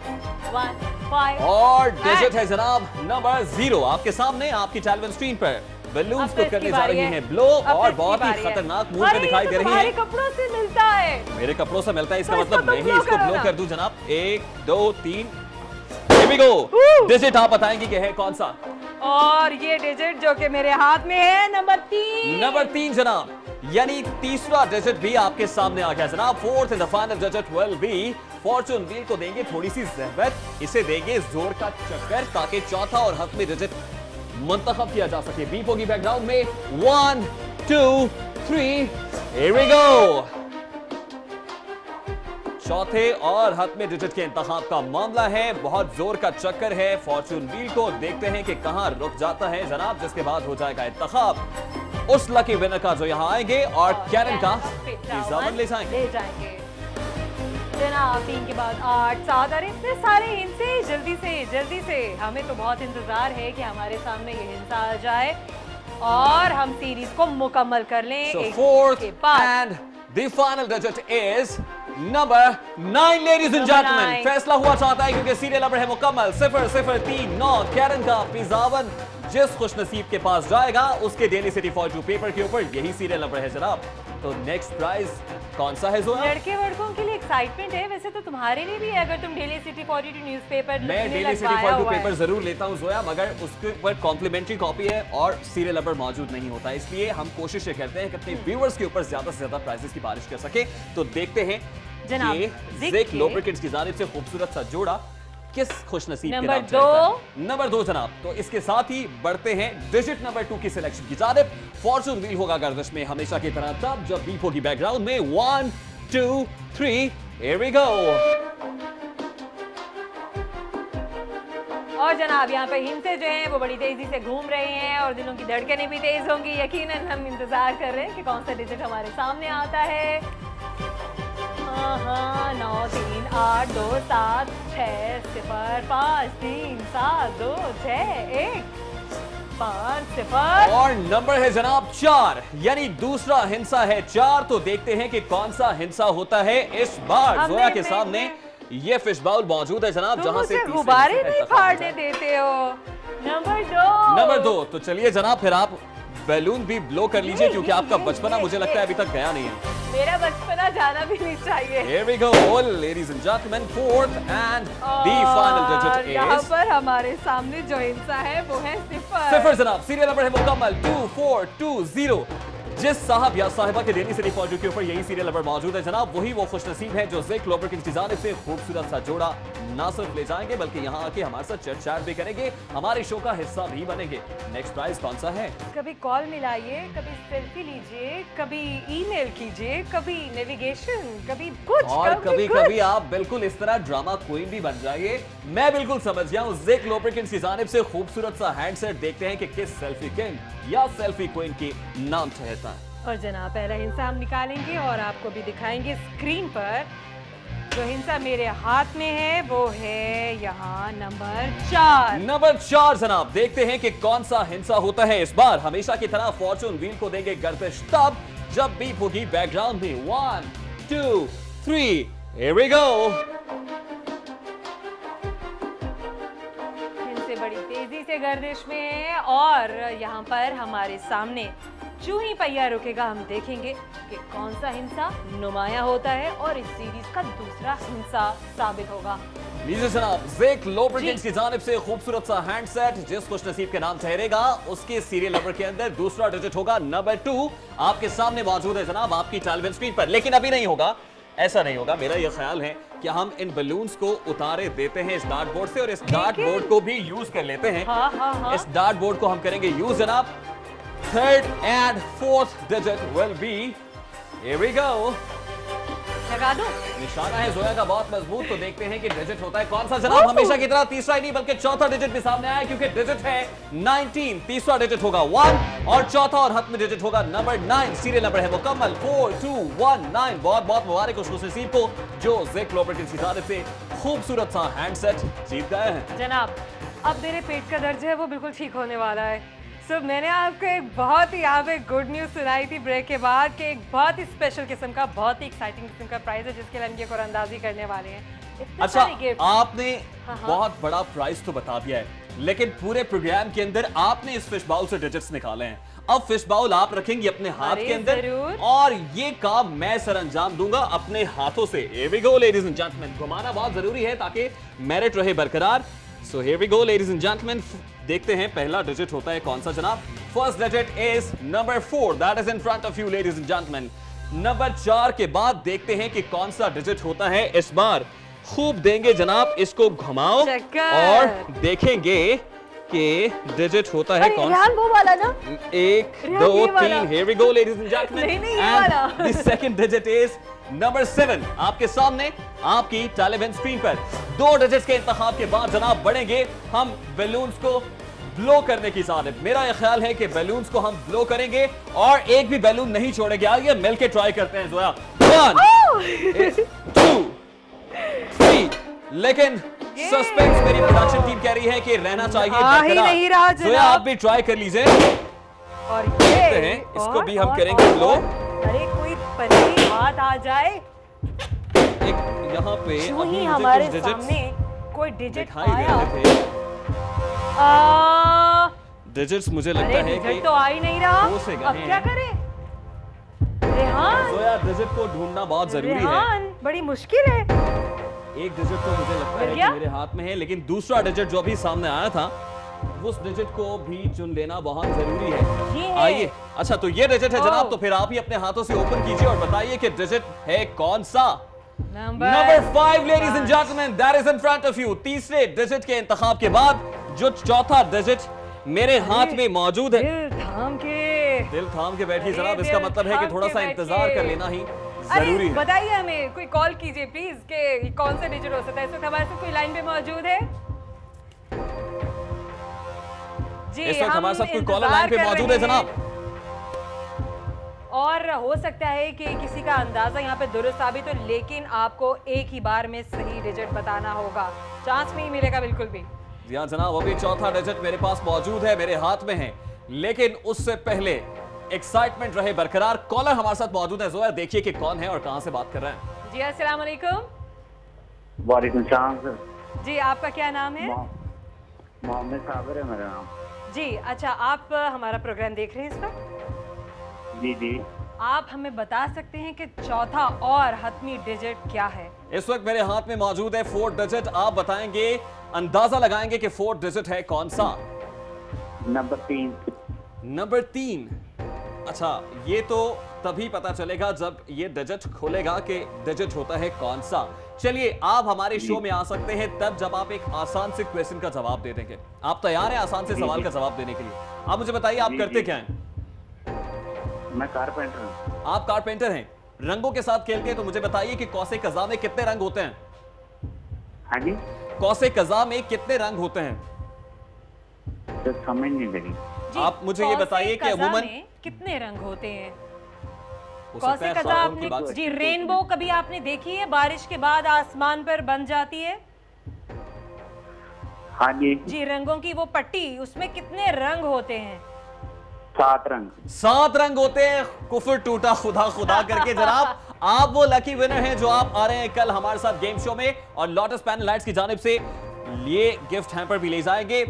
S2: 1 5।
S1: और डिजिट है जनाब नंबर 0 आपके सामने आपकी टेलीविजन स्क्रीन पर। बलून्स को करने जा रही हैं ब्लो और बहुत ही खतरनाक मूड में दिखाई दे रही है।
S2: कपड़ों से मिलता है,
S1: मेरे कपड़ों से मिलता है, इसका मतलब मैं ही इसको ब्लो कर दूं जनाब। 1 2 3। Here we go। डिजिट आप बताएंगे कि है कौन सा।
S2: और ये डिजिट जो कि मेरे हाथ में है नंबर 3।
S1: नंबर 3 जनाब, यानी तीसरा डिजिट भी आपके सामने आ गया जनाब। 4th and the final digit will be. Fortune wheel को देंगे थोड़ी सी ज़हमत, इसे देंगे जोर का चक्कर ताकि चौथा और हतमी डिजिट मुंतखब किया जा सके। बीप होगी बैकग्राउंड में। 1 2 3। Here we go। चौथे और हतमी डिजिट के इंतखाब का मामला है, बहुत जोर का चक्कर है। फॉर्चून व्हील को देखते हैं कि कहां रुक जाता है जनाब, जिसके बाद हो जाएगा इंतखाब उस लकी विनर का जो यहां आएंगे और कैनन का पिज़्ज़ा ओवन ले जाएंगे।
S2: जनाब 3 के बाद 8 7। अरे इतने सारे हिंसे, जल्दी से हमें तो बहुत इंतजार है कि हमारे सामने ये हिंसा आ जाए और हम सीरीज को मुकम्मल कर लें।
S1: So fourth and the final digit is number 9 ladies and gentlemen। फैसला हुआ चाहता है क्योंकि सीरियल नंबर है मुकम्मल। 0 0 3 9। कैरन का पिज़्ज़ा ओवन जिस खुशनसीब के पास जाएगा उसके डेली सिटी फॉर 2 पेपर के ऊपर यही सीरियल नंबर है जनाब। तो नेक्स्ट प्राइज कौन सा है जोया?
S2: लड़के वड़कों के लिए एक्साइटमेंट है, वैसे तो तुम्हारे लिए भी है अगर तुम डेली सिटी 42 न्यूज़पेपर
S1: मैं डेली सिटी 42 पेपर जरूर लेता हूं जोया, मगर उसके ऊपर कॉम्प्लीमेंट्री कॉपी है और सीरियल नंबर मौजूद नहीं होता, इसलिए हम कोशिश ये करते हैं कि अपने व्यूअर्स के ऊपर ज्यादा से ज्यादा प्राइजेस की बारिश कर सके। तो देखते हैं
S2: जनाब
S1: ज़िक लुब्रिकेंट्स की जानिब से खूबसूरत सा जोड़ा किस खुशनसीब के
S2: नंबर
S1: नाम चढ़ता है। नंबर 2 जनाब। तो इसके साथ ही बढ़ते हैं डिजिट नंबर 2 की सिलेक्शन की जानिब। फॉर्चून व्हील होगा गर्दिश में हमेशा की तरह तब जब बीप होगी बैकग्राउंड में। 1 2 3। Here we go।
S2: और जनाब यहाँ पे हिंसे जो हैं वो बड़ी तेजी से घूम रहे हैं और दिलों की धड़कनें भी तेज होंगी। यकीनन हम इंतजार कर रहे हैं कि कौन सा डिजिट हमारे सामने आता है। 9 3 8 2 7 6 0 5 3 7 2 6 1 5 0।
S1: और नंबर है जनाब 4, यानी दूसरा हिंसा है 4। तो देखते हैं कि कौन सा हिंसा होता है इस बार। जोया के सामने ये फिश बाउल मौजूद है जनाब, जहां से
S2: गुब्बारे नहीं फाड़ने देते हो। नंबर 2।
S1: तो चलिए जनाब फिर आप बैलून भी ब्लो कर लीजिए क्योंकि आपका बचपना मुझे लगता है अभी तक गया नहीं है।
S2: मेरा बचपना जाना भी नहीं चाहिए।
S1: Here we go, ladies and gentlemen, 4th and the final digit is।
S2: यहाँ पर हमारे सामने जो हिंसा है वो है 0।
S1: 0 जनाब। सीरियल नंबर है मुकम्मल 2 4 2 0। जिस साहब या साहिबा के डेली सिटी फॉर के ऊपर यही सीरियल नंबर मौजूद है जनाब, वही वो खुशनसीब है जो ज़िक लुब्रिकेंट्स की जानिब से खूबसूरत सा जोड़ा ना सिर्फ ले जाएंगे बल्कि यहाँ आके हमारे साथ चैट चैट भी करेंगे, हमारे शो का हिस्सा भी बनेंगे। नेक्स्ट प्राइज कौन सा है?
S2: कभी कॉल मिलाइए, कभी सेल्फी लीजिए, कभी ईमेल कीजिए, कभी नेविगेशन, कभी कुछ
S1: और कभी आप बिल्कुल इस तरह ड्रामा क्वीन भी बन जाइए। मैं बिल्कुल समझ गया हूँ। ज़िक लुब्रिकेंट्स की जानिब से खूबसूरत सा हैंडसेट देखते हैं कि किस सेल्फी किंग या सेल्फी क्वीन की नाम ठहरता है।
S2: और जनाब पहला हिंसा हम निकालेंगे और आपको भी दिखाएंगे स्क्रीन पर। जो हिंसा मेरे हाथ में है वो है यहाँ नंबर 4।
S1: नंबर 4 जनाब। देखते हैं कि कौन सा हिंसा होता है इस बार। हमेशा की तरह फॉर्चून व्हील को देंगे गर्दिश तब जब बीप होगी बैकग्राउंड में। 1 2 3। Here we go।
S2: हिंसे बड़ी तेजी से गर्दिश में है और यहाँ पर हमारे सामने जो ही पहिया रुकेगा हम देखेंगे कि कौन सा हिंसा नुमाया होता है और इस सीरीज का दूसरा हिंसा साबित होगा।
S1: लीजिए जनाब, ज़िक लुब्रिकेंट्स की जानिब से खूबसूरत सा हैंडसेट जिस खुशनसीब के नाम ठहरेगा उसके सीरियल नंबर के अंदर दूसरा डिजिट होगा नंबर 2। आपके सामने मौजूद है जनाब आपकी टेलीविजन स्क्रीन पर, लेकिन अभी नहीं होगा, ऐसा नहीं होगा। मेरा यह ख्याल है कि हम इन बलून्स को उतारे देते हैं इस डार्ट बोर्ड से और इस डार्ट बोर्ड को भी यूज कर लेते हैं।
S2: हाँ।
S1: इस डार्ट बोर्ड को हम करेंगे यूज जनाब। third and fourth digit will be, here we go.
S2: लगा दो।
S1: निशाना है जोया का बहुत मजबूत, तो देखते हैं कि डिजिट होता है कौन सा जनाब। हमेशा की तरह तीसरा ही नहीं बल्कि चौथा डिजिट भी सामने आया, क्योंकि डिजिट है 19। तीसरा डिजिट होगा 1 और चौथा और हतमी डिजिट होगा नंबर 9। सीरियल नंबर है मुकम्मल 4219। बहुत बहुत मुबारक उस खुशनसीब को जो ज़ेक लुब्रिकेंट्स की जानिब से खूबसूरत सा हैंडसेट जीत गए हैं।
S2: जनाब, अब मेरे पेट का दर्द है वो बिल्कुल ठीक होने वाला है। सो मैंने आपको एक बहुत ही यहाँ पे गुड न्यूज़ सुनाई थी ब्रेक के बाद कि एक बहुत ही स्पेशल किस्म का, बहुत ही एक्साइटिंग किस्म का प्राइस है जिसके लिए हम ये कुरानंदाजी करने वाले हैं। इतने
S1: अच्छा,
S2: सारे गिफ्ट।
S1: आपने बहुत बड़ा प्राइस तो बता दिया है, लेकिन पूरे प्रोग्राम के अंदर आपने इस फिश बाउल से डिजिट्स निकाले हैं। अब फिश बाउल आप रखेंगी अपने हाथ के अंदर
S2: जरूर।
S1: और ये काम मैं सर अंजाम दूंगा अपने हाथों से। Here we go, ladies and gentlemen। घुमाना बहुत जरूरी है ताकि मेरिट रहे बरकरार। So here we go, ladies and gentlemen। देखते हैं पहला डिजिट होता है कौन सा जनाब। First digit is number 4, that is in front of you ladies and gentleman. Number 4 के बाद देखते हैं कि कौन सा डिजिट होता है इस बार। खूब देंगे जनाब, इसको घुमाओ और देखेंगे कि डिजिट होता है कौन सा।
S2: वो वाला ना,
S1: 1 2 3। Here we go, ladies and gentlemen।
S2: नहीं, ये वाला।
S1: The second digit is number 7। आपके सामने आपकी टेलीविजन स्क्रीन पर 2 डिजिट्स के इंतखाब के बाद जनाब बढ़ेंगे हम बैलून्स को ब्लो करने की जानिब। मेरा यह ख्याल है कि बैलून्स को हम ब्लो करेंगे और एक भी बैलून नहीं छोड़ेंगे। आइए मिलके ट्राई करते हैं जोया। 1 2 3। लेकिन सस्पेंस मेरी प्रोडक्शन टीम कह रही है कि रहना चाहिए
S2: नहीं रहा
S1: बरकरार। जोया आप भी ट्राई कर लीजिए
S2: और
S1: देखते हैं इसको भी हम करेंगे ब्लो।
S2: अरे कोई परी बात आ जाए,
S1: एक यहाँ पे
S2: यूं
S1: अभी
S2: ही
S1: मुझे
S2: हमारे
S1: कुछ डिजिट्स
S2: सामने कोई डिजिट
S1: दिखाई दे
S2: आया।
S1: रहे थे। डिजिट्स मुझे लगता
S2: अरे
S1: है कि
S2: डिजिट तो आ ही नहीं रहा।
S1: दो से गए
S2: अब क्या
S1: हैं।
S2: करें? रेहान,
S1: तो यार डिजिट को ढूंढना बहुत जरूरी है।
S2: रेहान, बड़ी मुश्किल है।
S1: एक डिजिट तो मुझे लगता है
S2: मिल
S1: कि
S2: गया?
S1: मेरे हाथ में है, लेकिन दूसरा डिजिट जो अभी सामने आया था उस डिजिट को भी चुन लेना बहुत जरूरी
S2: ये
S1: है।
S2: है।
S1: आइए, अच्छा तो ये डिजिट है जनाब,
S2: ओह।
S1: तो फिर आप ही अपने हाथों से ओपन कीजिए और बताइए कि डिजिट है कौन सा।
S2: Number
S1: 5 ladies and gentleman, that is in front of you. तीसरे डिजिट के इंतखाब के बाद जो चौथा डिजिट मेरे हाथ में मौजूद है। दिल थाम के बैठिए जनाब, इसका मतलब है कि थोड़ा सा इंतजार कर लेना ही जरूरी है।
S2: बताइए हमें, कोई कॉल कीजिए प्लीज कि कौन सा डिजिट हो सकता है। इस वक्त हमारे साथ कोई लाइन पे मौजूद है? जी,
S1: इस वक्त हमारे साथ कोई कॉलर
S2: इंतजार
S1: लाइन पे
S2: कर
S1: मौजूद
S2: रहे
S1: है जनाब।
S2: और हो सकता है कि किसी का अंदाजा यहाँ पे दुरुस्त साबित हो, लेकिन आपको एक ही बार में सही डिजिट बताना होगा, चांस नहीं मिलेगा बिल्कुल भी।
S1: जी हाँ जनाब, अभी चौथा डिजिट मेरे पास मौजूद है, मेरे हाथ में है, लेकिन उससे पहले एक्साइटमेंट रहे बरकरार। कॉलर हमारे साथ मौजूद है, जोया देखिए कि कौन है और कहां से बात कर रहे हैं।
S2: जी अस्सलाम वालेकुम।
S10: वालेकुम सलाम सर।
S2: जी आपका क्या नाम है?
S10: मोहम्मद साबिर है मेरा नाम।
S2: जी अच्छा, आप हमारा प्रोग्राम देख रहे हैं इस वक्त?
S10: जी जी।
S2: आप हमें बता सकते हैं कि चौथा और हतमी डिजिट क्या है?
S1: इस वक्त मेरे हाथ में मौजूद है 4 डिजिट। आप बताएंगे, अंदाजा लगाएंगे कि 4 डिजिट है कौन सा।
S10: नंबर 3।
S1: नंबर 3। अच्छा, ये तो तभी पता चलेगा जब ये डिजिट खोलेगा कि डिजिट होता है कौन सा। चलिए, आप हमारे शो में आ सकते हैं तब जब आप एक आसान से क्वेश्चन का जवाब दे देंगे। आप तैयार हैं आसान से सवाल का जवाब देने के लिए? आप मुझे बताइए, आप करते क्या हैं?
S10: मैं कारपेंटर हूं।
S1: आप कारपेंटर हैं। रंगों के साथ खेलते हैं, तो मुझे बताइए कि कौसे कज़ा में कितने रंग होते हैं?
S10: हाँ जी।
S1: कौसे कज़ा में कितने रंग होते हैं?
S10: तो समझ नहीं लगी।
S1: आप मुझे ये बताइए कि अमूमन
S2: कितने रंग होते हैं?
S1: हो सकता
S2: कौसे
S1: है
S2: कज़ा
S1: ख्वाबों की बात
S2: आपने जी रेनबो कभी आपने देखी है? बारिश के बाद आसमान पर बन जाती है।
S10: हाँ जी।
S2: जी रंगों की वो पट्टी, उसमें कितने रंग होते हैं?
S10: 7 रंग।
S1: 7 रंग होते हैं। कुफर टूटा खुदा खुदा करके जनाब, आप वो लकी विनर हैं जो आप आ रहे हैं कल हमारे साथ गेम शो में, और लोटस पैनल लाइट्स की जानिब से ये गिफ्ट हैम्पर भी ले जाएंगे।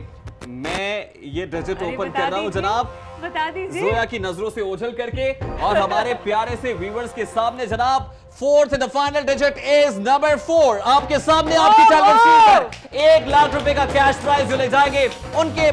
S1: मैं ये डिजिट ओपन कर रहा हूं जनाब,
S2: बता दीजिए
S1: जोया की नजरों से ओझल करके, और हमारे प्यारे से व्यूअर्स के सामने जनाब 4th and the final digit is number 4। आपके सामने आपकी टेलीविजन स्क्रीन पर 1 लाख रुपए का कैश प्राइज जो ले जाएंगे उनके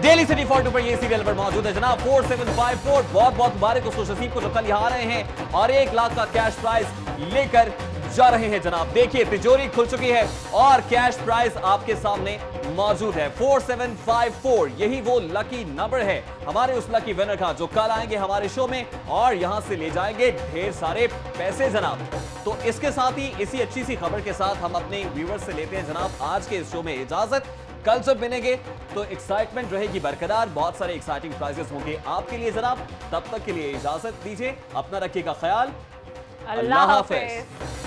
S1: डेली सिटी 42 पर ये सीरियल पर मौजूद है जनाब 4754। बहुत बहुत मुबारक उस खुशनसीब को जो कल यहाँ आ रहे हैं और 1 लाख का कैश प्राइज लेकर जा रहे हैं जनाब। देखिए तिजोरी खुल चुकी है और कैश प्राइज आपके सामने मौजूद है 4754। यही वो लकी नंबर है हमारे उस लकी विनर का जो कल आएंगे हमारे शो में और यहां से ले जाएंगे ढेर सारे पैसे जनाब। तो इसके साथ ही इसी अच्छी सी खबर के साथ हम अपने व्यूअर्स से लेते हैं जनाब आज के इस शो में इजाजत। कल जब मिलेंगे तो एक्साइटमेंट रहेगी बरकरार, बहुत सारे एक्साइटिंग प्राइजेस होंगे आपके लिए जनाब। तब तक के लिए इजाजत दीजिए, अपना रखिएगा ख्याल, अल्लाह हाफिज।